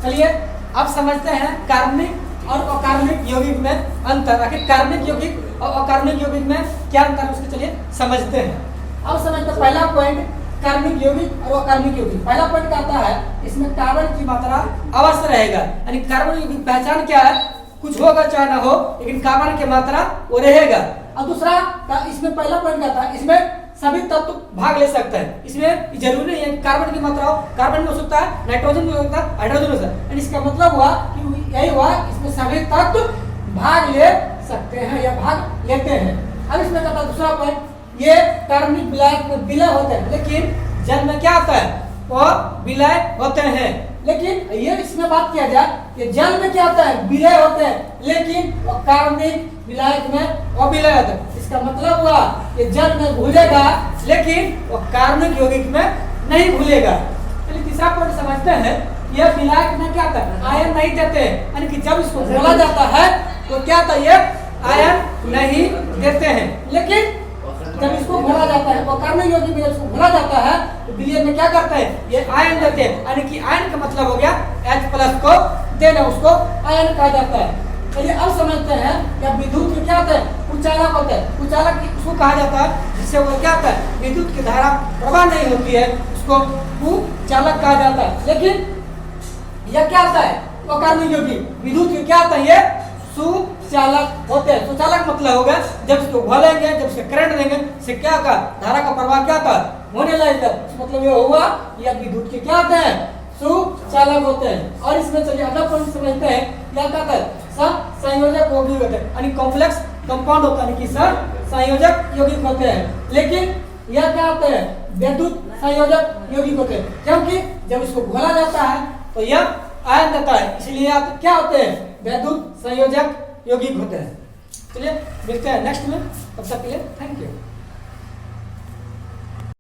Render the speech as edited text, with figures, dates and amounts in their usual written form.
चलिए अब समझते हैं कार्बनिक और अकार्बनिक यौगिक में अंतर। आखिर कार्बनिक यौगिक और अकार्बनिक यौगिक में क्या अंतर है उसको चलिए समझते हैं। अब समझते हैं पहला पॉइंट कार्बनिक यौगिक और अकार्बनिक यौगिक। पहला पॉइंट कहता है इसमें कार्बन की मात्रा अवश्य रहेगा, यानी कार्बन यौगिक पहचान क्या है, कुछ होगा चाहे ना हो लेकिन कार्बन की मात्रा वो रहेगा। और दूसरा इसमें पहला पॉइंट कहता है इसमें सभी तत्व भाग ले सकते हैं। इसमें जरूरी नहीं है कि कार्बन की मात्रा हो, कार्बन भी हो सकता है, नाइट्रोजन भी हो सकता है, हाइड्रोजन हो सकता है। इसका मतलब हुआ कि यही हुआ इसमें सभी तत्व भाग ले सकते हैं या भाग लेते हैं। अब इसमें कहता है दूसरा पॉइंट ये कार्बनिक विलय होते हैं, लेकिन जल में क्या होता है वो विलय होते हैं। लेकिन ये इसमें बात किया जाए कि जल में क्या होता है विलय होते हैं, लेकिन कार्बनिक विलायक में वो विलय होता है। इसका मतलब हुआ कि जल में घुलेगा लेकिन वो कार्बनिक यौगिक में नहीं घुलेगा। चलिए तीसरा पॉइंट समझते हैं। ये विलायक में क्या होता है आयन नहीं देते हैं, यानी कि जब इसको घोला जाता है तो क्या होता है ये आयन नहीं देते हैं। लेकिन जब इसको घोला जाता है वो कार्बनिक यौगिक में इसको घोला जाता है तो विलय में क्या करते हैं ये आयन देते हैं, यानी कि आयन का मतलब हो गया H+ को देना, उसको आयन कहा जाता है। चलिए अब समझते हैं क्या विद्युत के क्या होता है कुचालक होता है। कुचालक उसको कहा जाता है जिससे वो क्या होता है विद्युत की धारा प्रवाह नहीं होती है, उसको कुचालक कहा जाता है। लेकिन यह क्या होता है वो कार्बनिक यौगिक विद्युत के क्या होता है ये सुचालक होते हैं। सुचालक मतलब होगा जब इसको घोलेंगे जब इसके करंट देंगे इससे क्या होगा धारा का प्रवाह क्या होता है होने लगेगा। मतलब ये हुआ या विद्युत के क्या होते हैं सुचालक होते हैं। और इसमें चलिए अगला पॉइंट समझते हैं क्या कहता है संयोजक यौगिक होते हैं, यानी कॉम्प्लेक्स कंपाउंड होता है कि संयोजक यौगिक होते हैं। लेकिन यह क्या होते हैं विद्युत संयोजक यौगिक होते हैं, क्योंकि जब इसको घोला जाता है तो यह आयन देता है, इसलिए आप क्या होते हैं विद्युत संयोजक यौगिक होते हैं। चलिए मिलते हैं नेक्स्ट में, तब तक के लिए थैंक यू।